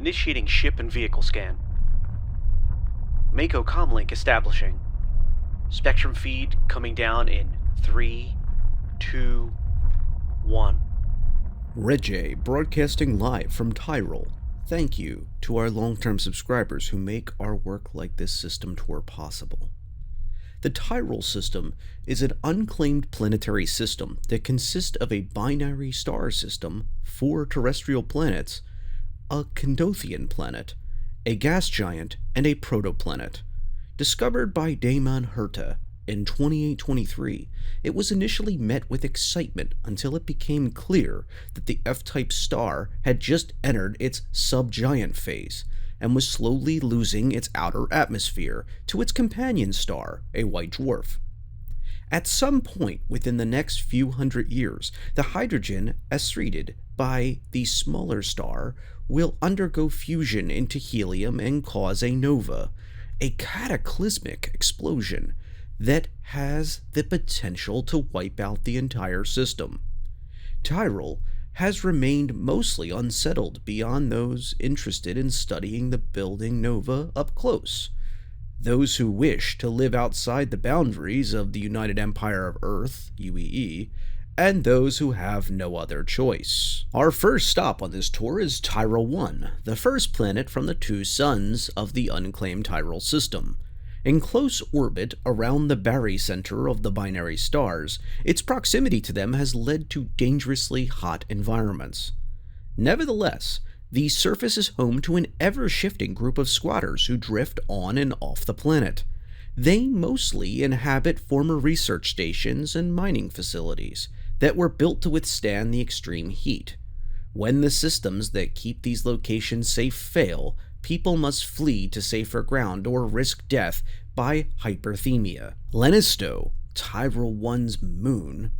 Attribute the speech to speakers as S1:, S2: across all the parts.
S1: Initiating ship and vehicle scan. Mako comlink establishing. Spectrum feed coming down in 3, 2, 1.
S2: RedJay broadcasting live from Tyrol. Thank you to our long-term subscribers who make our work like this system tour possible. The Tyrol system is an unclaimed planetary system that consists of a binary star system, 4 terrestrial planets, a Candothian planet, a gas giant, and a protoplanet. Discovered by Damon Herta in 2823, it was initially met with excitement until it became clear that the F-type star had just entered its subgiant phase and was slowly losing its outer atmosphere to its companion star, a white dwarf. At some point within the next few hundred years, the hydrogen accreted by the smaller star will undergo fusion into helium and cause a nova, a cataclysmic explosion that has the potential to wipe out the entire system. Tyrol has remained mostly unsettled beyond those interested in studying the building nova up close. Those who wish to live outside the boundaries of the United Empire of Earth, UEE, and those who have no other choice. Our first stop on this tour is Tyrol 1, the first planet from the 2 suns of the unclaimed Tyrol system. In close orbit around the barycenter of the binary stars, its proximity to them has led to dangerously hot environments. Nevertheless, the surface is home to an ever-shifting group of squatters who drift on and off the planet. They mostly inhabit former research stations and mining facilities that were built to withstand the extreme heat. When the systems that keep these locations safe fail, people must flee to safer ground or risk death by hyperthermia. Lanisto, Tyrol 1's moon,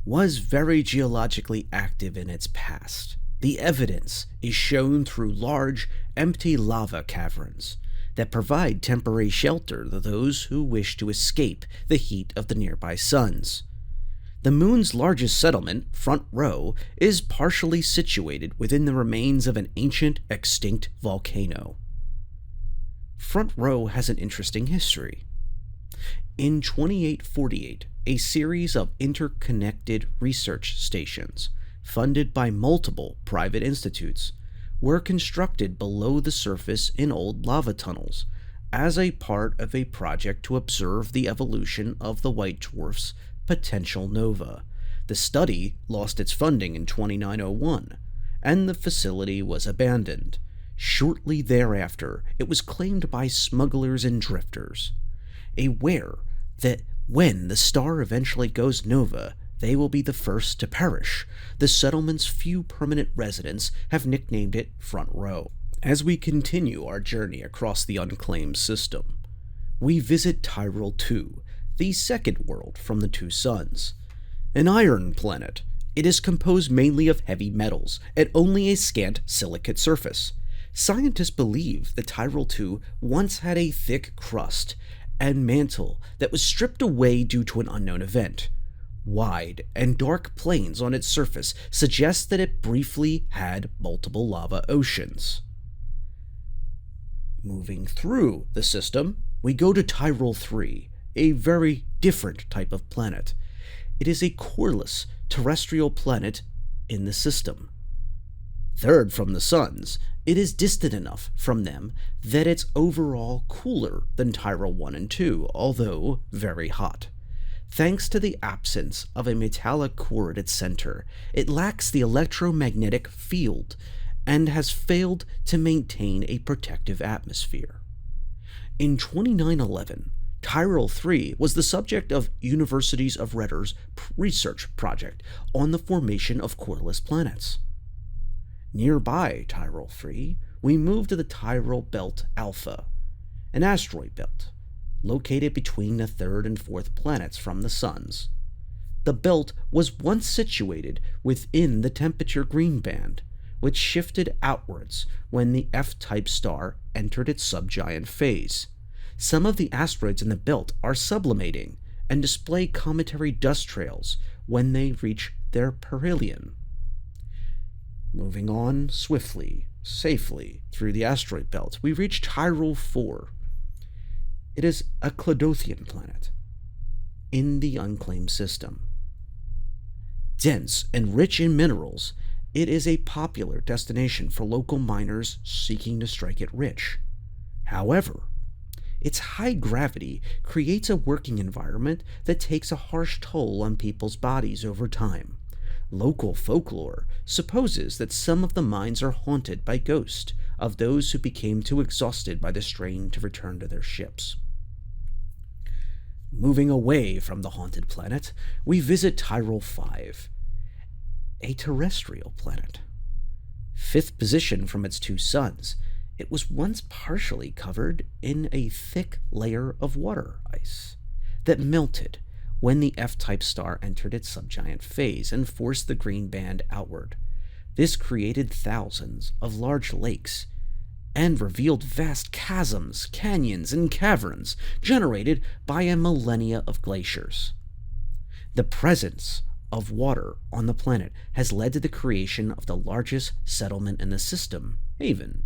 S2: was very geologically active in its past. The evidence is shown through large, empty lava caverns that provide temporary shelter to those who wish to escape the heat of the nearby suns. The moon's largest settlement, Front Row, is partially situated within the remains of an ancient, extinct volcano. Front Row has an interesting history. In 2848, a series of interconnected research stations, funded by multiple private institutes, were constructed below the surface in old lava tunnels as a part of a project to observe the evolution of the white dwarf's potential nova. The study lost its funding in 2901, and the facility was abandoned. Shortly thereafter, it was claimed by smugglers and drifters, aware that when the star eventually goes nova, they will be the first to perish. The settlement's few permanent residents have nicknamed it Front Row. As we continue our journey across the unclaimed system, we visit Tyrol 2, the second world from the 2 suns. An iron planet, it is composed mainly of heavy metals and only a scant silicate surface. Scientists believe that Tyrol 2 once had a thick crust and mantle that was stripped away due to an unknown event. Wide and dark plains on its surface suggest that it briefly had multiple lava oceans. Moving through the system, we go to Tyrol 3, a very different type of planet. It is a coreless terrestrial planet in the system. Third from the suns, it is distant enough from them that it's overall cooler than Tyrol 1 and 2, although very hot. Thanks to the absence of a metallic core at its center, it lacks the electromagnetic field and has failed to maintain a protective atmosphere. In 2911, Tyrol 3 was the subject of Universities of Redder's research project on the formation of coreless planets. Nearby Tyrol 3, we move to the Tyrol Belt Alpha, an asteroid belt located between the 3rd and 4th planets from the suns. The belt was once situated within the temperature green band, which shifted outwards when the F-type star entered its subgiant phase. Some of the asteroids in the belt are sublimating and display cometary dust trails when they reach their perihelion. Moving on swiftly, safely, through the asteroid belt, we reach Tyrol 4. It is a Clodothian planet in the unclaimed system. Dense and rich in minerals, it is a popular destination for local miners seeking to strike it rich. However, its high gravity creates a working environment that takes a harsh toll on people's bodies over time. Local folklore supposes that some of the mines are haunted by ghosts of those who became too exhausted by the strain to return to their ships. Moving away from the haunted planet, we visit Tyrol 5, a terrestrial planet. Fifth position from its two suns, it was once partially covered in a thick layer of water ice that melted when the F-type star entered its subgiant phase and forced the green band outward. This created thousands of large lakes and revealed vast chasms, canyons, and caverns generated by a millennia of glaciers. The presence of water on the planet has led to the creation of the largest settlement in the system, Haven.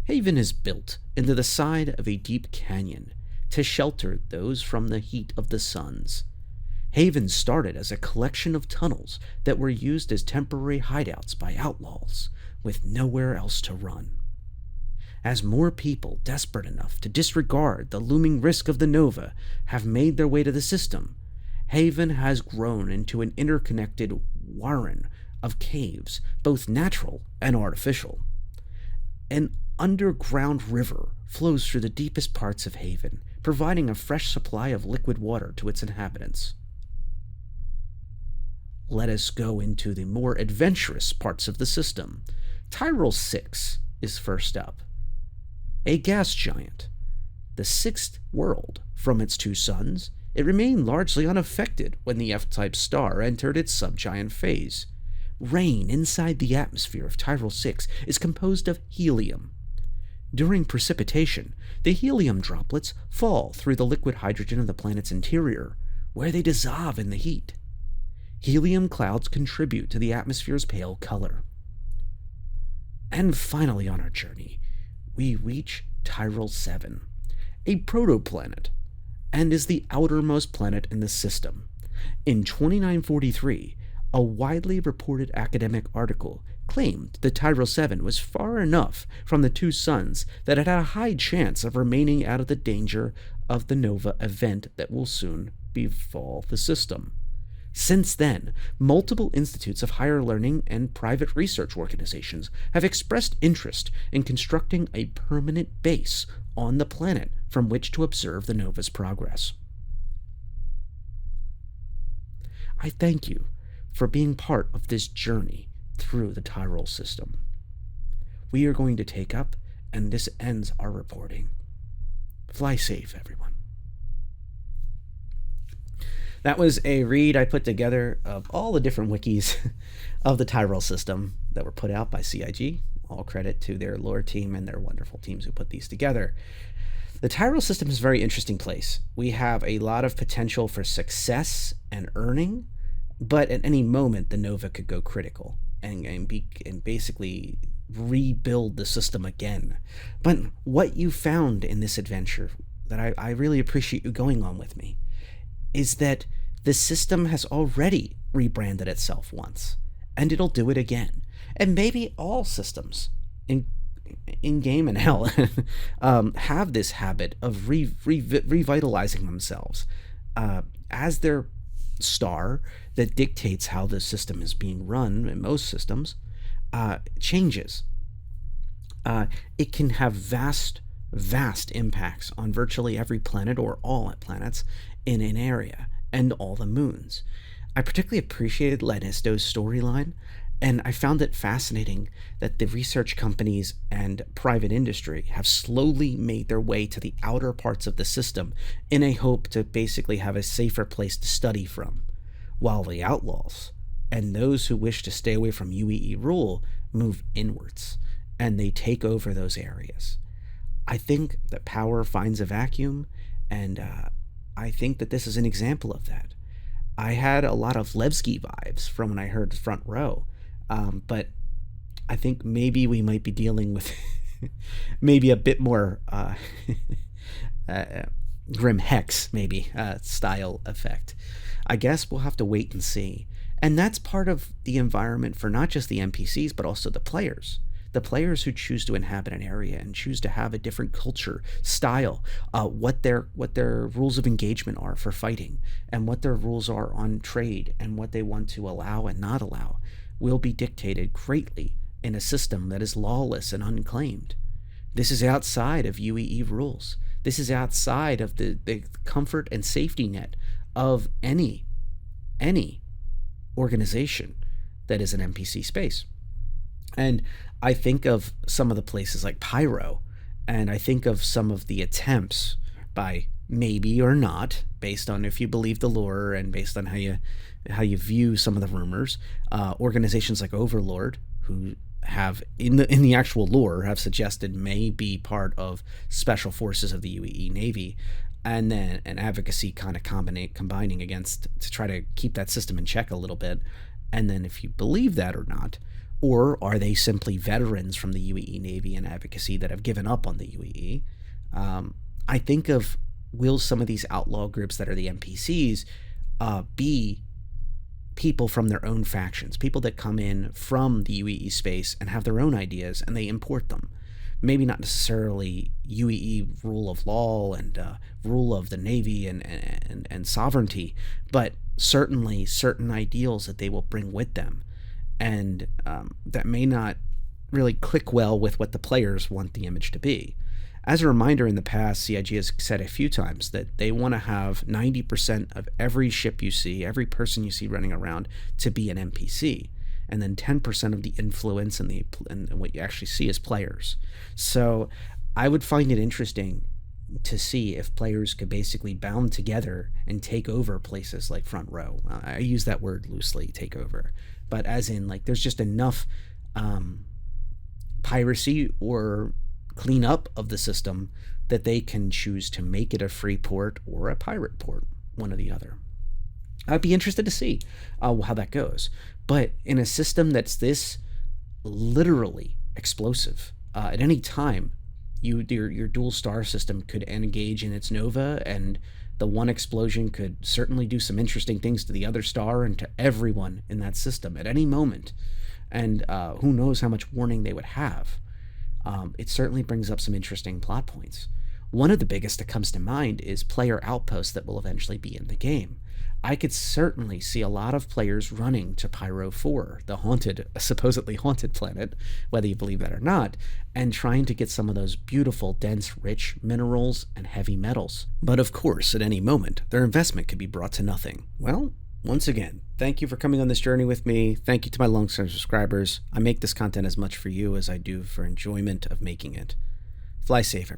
S2: Haven is built into the side of a deep canyon to shelter those from the heat of the suns. Haven started as a collection of tunnels that were used as temporary hideouts by outlaws with nowhere else to run. As more people desperate enough to disregard the looming risk of the nova have made their way to the system, Haven has grown into an interconnected warren of caves, both natural and artificial. An underground river flows through the deepest parts of Haven, providing a fresh supply of liquid water to its inhabitants. Let us go into the more adventurous parts of the system. Tyrol 6 is first up. A gas giant. The sixth world from its two suns, it remained largely unaffected when the F-type star entered its subgiant phase. Rain inside the atmosphere of Tyrol 6 is composed of helium. During precipitation, the helium droplets fall through the liquid hydrogen of the planet's interior, where they dissolve in the heat. Helium clouds contribute to the atmosphere's pale color. And finally on our journey, we reach Tyrol 7, a protoplanet, and is the outermost planet in the system. In 2943, a widely reported academic article claimed that Tyrol 7 was far enough from the two suns that it had a high chance of remaining out of the danger of the nova event that will soon befall the system. Since then, multiple institutes of higher learning and private research organizations have expressed interest in constructing a permanent base on the planet from which to observe the nova's progress. I thank you for being part of this journey through the Tyrol system. We are going to take up, and this ends our reporting. Fly safe, everyone. That was a read I put together of all the different wikis of the Tyrol system that were put out by CIG. All credit to their lore team and their wonderful teams who put these together. The Tyrol system is a very interesting place. We have a lot of potential for success and earning, but at any moment the nova could go critical and basically rebuild the system again. But what you found in this adventure that I really appreciate you going on with me is that the system has already rebranded itself once, and it'll do it again. And maybe all systems in game and hell have this habit of revitalizing themselves as their star that dictates how the system is being run in most systems changes. It can have vast impacts on virtually every planet or all planets in an area and all the moons. I particularly appreciated Lanisto's storyline, and I found it fascinating that the research companies and private industry have slowly made their way to the outer parts of the system in a hope to basically have a safer place to study from, while the outlaws and those who wish to stay away from UEE rule move inwards, and they take over those areas. I think that power finds a vacuum, and I think that this is an example of that. I had a lot of Levski vibes from when I heard Front Row, but I think maybe we might be dealing with maybe a bit more Grim Hex, maybe, style effect. I guess we'll have to wait and see. And that's part of the environment for not just the NPCs, but also the players. The players who choose to inhabit an area and choose to have a different culture, style, what their rules of engagement are for fighting, and what their rules are on trade, and what they want to allow and not allow, will be dictated greatly in a system that is lawless and unclaimed. This is outside of UEE rules. This is outside of the comfort and safety net of any organization that is an NPC space. And I think of some of the places like Pyro, and I think of some of the attempts by, maybe or not, based on if you believe the lore and based on how you view some of the rumors, organizations like Overlord, who have in the actual lore have suggested may be part of special forces of the UEE Navy, and then an advocacy kind of combining against to try to keep that system in check a little bit. And then if you believe that or not, or are they simply veterans from the UEE Navy and advocacy that have given up on the UEE? I think of, will some of these outlaw groups that are the NPCs be people from their own factions, people that come in from the UEE space and have their own ideas and they import them? Maybe not necessarily UEE rule of law and rule of the Navy and sovereignty, but certainly certain ideals that they will bring with them, and that may not really click well with what the players want the image to be. As a reminder, in the past, CIG has said a few times that they want to have 90% of every ship you see, every person you see running around, to be an NPC, and then 10% of the influence and what you actually see as players. So I would find it interesting to see if players could basically bound together and take over places like Front Row. I use that word loosely, take over, but as in, like, there's just enough piracy or clean up of the system that they can choose to make it a free port or a pirate port, one or the other. I'd be interested to see how that goes. But in a system that's this literally explosive, at any time, your dual star system could engage in its nova, and the one explosion could certainly do some interesting things to the other star and to everyone in that system at any moment. And who knows how much warning they would have. It certainly brings up some interesting plot points. One of the biggest that comes to mind is player outposts that will eventually be in the game. I could certainly see a lot of players running to Pyro 4, the supposedly haunted planet, whether you believe that or not, and trying to get some of those beautiful, dense, rich minerals and heavy metals. But of course, at any moment, their investment could be brought to nothing. Well, once again, thank you for coming on this journey with me. Thank you to my long-term subscribers. I make this content as much for you as I do for enjoyment of making it. Fly safe, everyone.